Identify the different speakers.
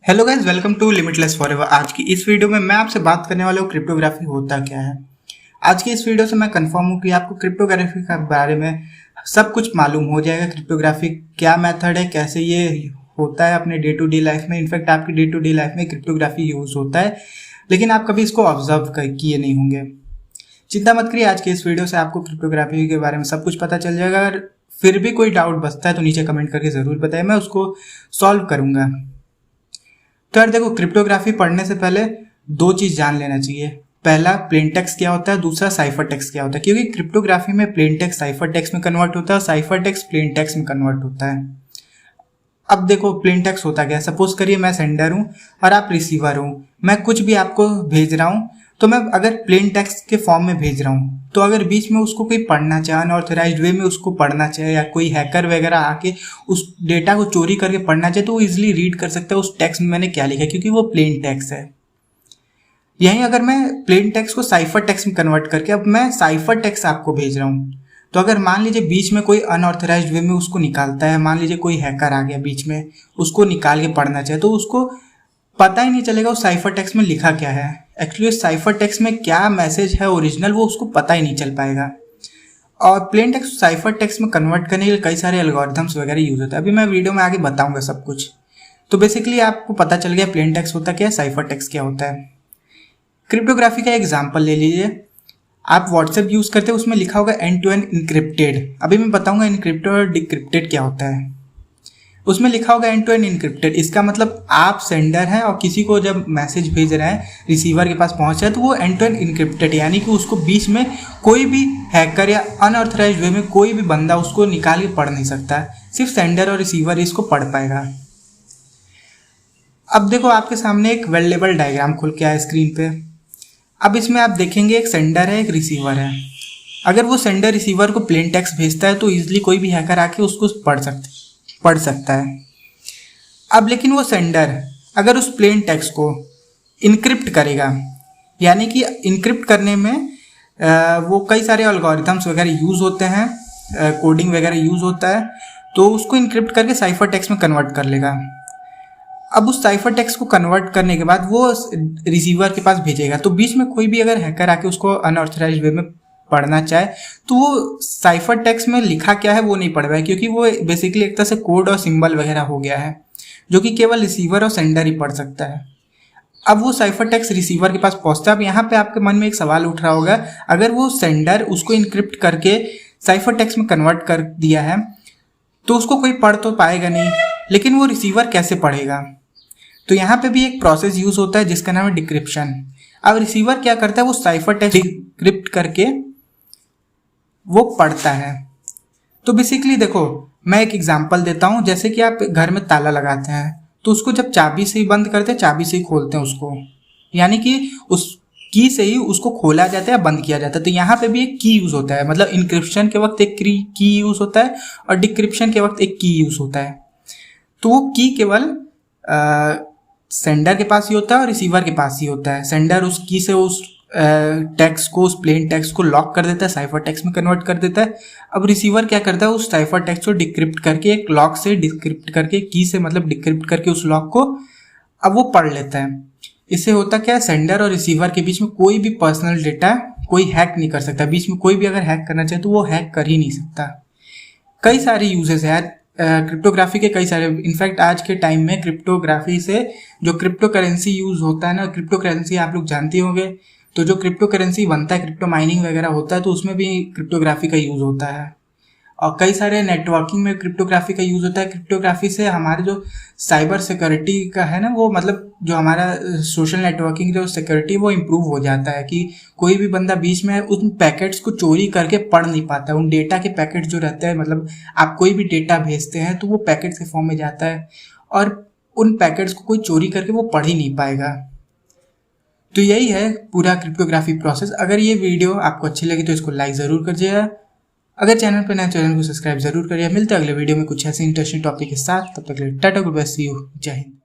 Speaker 1: Hello guys, welcome to limitless forever. आज की इस वीडियो में मैं आपसे बात करने वाला हूँ क्रिप्टोग्राफी होता क्या है। आज की इस वीडियो से मैं कंफर्म हूँ कि आपको क्रिप्टोग्राफी के बारे में सब कुछ मालूम हो जाएगा। क्रिप्टोग्राफी क्या मेथड है, कैसे ये होता है अपने डे टू डे लाइफ में। इनफैक्ट आपकी डे टू डे लाइफ में क्रिप्टोग्राफी यूज होता है, लेकिन आप कभी इसको ऑब्जर्व किए नहीं होंगे। चिंता मत करिए, आज के इस वीडियो से आपको क्रिप्टोग्राफी के बारे में सब कुछ पता चल जाएगा। अगर फिर भी कोई डाउट बचता है तो नीचे कमेंट करके ज़रूर बताएं, मैं उसको सॉल्व करूँगा। तो यार देखो, क्रिप्टोग्राफी पढ़ने से पहले दो चीज जान लेना चाहिए। पहला, प्लेन टेक्स्ट क्या होता है, दूसरा साइफर टेक्स्ट क्या होता है। क्योंकि क्रिप्टोग्राफी में प्लेन टेक्स्ट साइफर टेक्स्ट में कन्वर्ट होता है और साइफर टेक्स्ट प्लेन टेक्स्ट में कन्वर्ट होता है। अब देखो, प्लेन टेक्स्ट होता क्या है। सपोज करिए मैं सेंडर हूँ और आप रिसीवर हूँ। मैं कुछ भी आपको भेज रहा हूँ तो मैं अगर प्लेन टेक्स्ट के फॉर्म में भेज रहा हूँ तो अगर बीच में उसको कोई पढ़ना चाहे, अनऑथराइज्ड वे में उसको पढ़ना चाहे, या कोई हैकर वगैरह आके उस डेटा को चोरी करके पढ़ना चाहे तो वो इजिली रीड कर सकता है उस टेक्स्ट में मैंने क्या लिखा है, क्योंकि वो प्लेन टेक्स्ट है। यहीं अगर मैं प्लेन टेक्स्ट को साइफर टेक्स्ट में कन्वर्ट करके अब मैं साइफर टेक्स्ट आपको भेज रहा हूँ, तो अगर मान लीजिए बीच में कोई अनऑथराइज्ड वे में उसको निकालता है, मान लीजिए कोई हैकर आ गया बीच में उसको निकाल के पढ़ना चाहे, तो उसको पता ही नहीं चलेगा उस साइफर टेक्स्ट में लिखा क्या है। एक्चुअली साइफर टेक्स्ट में क्या मैसेज है ओरिजिनल, वो उसको पता ही नहीं चल पाएगा। और प्लेन टेक्स्ट साइफर टेक्स्ट में कन्वर्ट करने के लिए कई सारे एल्गोरिथम्स वगैरह यूज होता है। अभी मैं वीडियो में आगे बताऊंगा सब कुछ। तो बेसिकली आपको पता चल गया प्लेन टेक्स्ट होता क्या है, साइफर टेक्स्ट क्या होता है। क्रिप्टोग्राफी का एग्जाम्पल ले लीजिए। आप व्हाट्सएप यूज करते हैं, उसमें लिखा होगा एंड टू एंड इनक्रिप्टेड। अभी मैं बताऊंगा इनक्रिप्टेड और डिक्रिप्टेड क्या होता है। उसमें लिखा होगा एंड टू एंड इनक्रिप्टेड। इसका मतलब आप सेंडर हैं और किसी को जब मैसेज भेज रहे हैं, रिसीवर के पास पहुंचा है, तो वो एंड टू एंड इनक्रिप्टेड, यानी कि उसको बीच में कोई भी हैकर या अनऑथराइज्ड वे में कोई भी बंदा उसको निकाल के पढ़ नहीं सकता। सिर्फ सेंडर और रिसीवर इसको पढ़ पाएगा। अब देखो, आपके सामने एक वेल लेवल डायग्राम खुल के आया स्क्रीन पे। अब इसमें आप देखेंगे एक सेंडर है, एक रिसीवर है। अगर वो सेंडर रिसीवर को प्लेन टेक्स्ट भेजता है तो ईजिली कोई भी हैकर आके उसको पढ़ सकता है। अब लेकिन वो सेंडर अगर उस प्लेन टेक्स्ट को इनक्रिप्ट करेगा, यानी कि इनक्रिप्ट करने में वो कई सारे एल्गोरिथम्स वगैरह यूज़ होते हैं, कोडिंग वगैरह यूज़ होता है, तो उसको इनक्रिप्ट करके साइफर टेक्स्ट में कन्वर्ट कर लेगा। अब उस साइफर टेक्स्ट को कन्वर्ट करने के बाद वो रिसीवर के पास भेजेगा, तो बीच में कोई भी अगर हैकर आके उसको अनऑथराइज्ड वे में पढ़ना चाहे तो वो साइफर टेक्स्ट में लिखा क्या है वो नहीं पढ़ पाएगा, क्योंकि वो बेसिकली एक तरह से कोड और सिंबल वगैरह हो गया है जो कि केवल रिसीवर और सेंडर ही पढ़ सकता है। अब वो साइफर टेक्स्ट रिसीवर के पास पहुंचता है। अब यहाँ पे आपके मन में एक सवाल उठ रहा होगा, अगर वो सेंडर उसको इनक्रिप्ट करके साइफर टेक्स्ट में कन्वर्ट कर दिया है तो उसको कोई पढ़ तो पाएगा नहीं, लेकिन वो रिसीवर कैसे पढ़ेगा। तो यहाँ पे भी एक प्रोसेस यूज होता है जिसका नाम है डिक्रिप्शन। अब रिसीवर क्या करता है, वो साइफर टेक्स्ट डिक्रिप्ट करके वो पढ़ता है। तो बेसिकली देखो, मैं एक एग्जांपल देता हूँ। जैसे कि आप घर में ताला लगाते हैं तो उसको जब चाबी से ही बंद करते हैं, चाबी से ही खोलते हैं उसको, यानी कि उस की से ही उसको खोला जाता है, बंद किया जाता है। तो यहाँ पे भी एक की यूज होता है, मतलब इंक्रिप्शन के वक्त एक की यूज होता है और डिक्रिप्शन के वक्त एक की यूज होता है। तो वो की केवल सेंडर के पास ही होता है और रिसीवर के पास ही होता है। सेंडर उस की से उस टेक्स्ट को, उस प्लेन टेक्स्ट को लॉक कर देता है, साइफर टेक्स्ट में कन्वर्ट कर देता है। अब रिसीवर क्या करता है, उस साइफर टेक्स्ट को डिक्रिप्ट करके, एक लॉक से डिक्रिप्ट करके, की से मतलब डिक्रिप्ट करके उस लॉक को अब वो पढ़ लेता है। इससे होता क्या है, सेंडर और रिसीवर के बीच में कोई भी पर्सनल डेटा कोई हैक नहीं कर सकता। बीच में कोई भी अगर हैक करना चाहे तो वो हैक कर ही नहीं सकता। कई सारे यूजेस है यार क्रिप्टोग्राफी के, कई सारे। इनफैक्ट आज के टाइम में क्रिप्टोग्राफी से जो क्रिप्टो करेंसी यूज होता है ना, क्रिप्टो करेंसी आप लोग जानते होंगे। तो जो क्रिप्टो करेंसी बनता है, क्रिप्टो माइनिंग वगैरह होता है, तो उसमें भी क्रिप्टोग्राफी का यूज होता है। और कई सारे नेटवर्किंग में क्रिप्टोग्राफी का यूज होता है। क्रिप्टोग्राफी से हमारे जो साइबर सिक्योरिटी का है ना, वो मतलब जो हमारा सोशल नेटवर्किंग जो सिक्योरिटी वो इम्प्रूव हो जाता है कि कोई भी बंदा बीच में उन पैकेट्स को चोरी करके पढ़ नहीं पाता। उन डेटा के पैकेट जो रहते हैं, मतलब आप कोई भी डेटा भेजते हैं तो वो पैकेट्स के फॉर्म में जाता है और उन पैकेट्स को कोई चोरी करके वो पढ़ ही नहीं पाएगा। तो यही है पूरा क्रिप्टोग्राफी प्रोसेस। अगर ये वीडियो आपको अच्छी लगी तो इसको लाइक ज़रूर करिएगा। अगर चैनल पर नए, चैनल को सब्सक्राइब जरूर करिए। मिलते हैं अगले वीडियो में कुछ ऐसे इंटरेस्टिंग टॉपिक के साथ। तब तक के लिए tata, goodbye, see you, जय हिंद।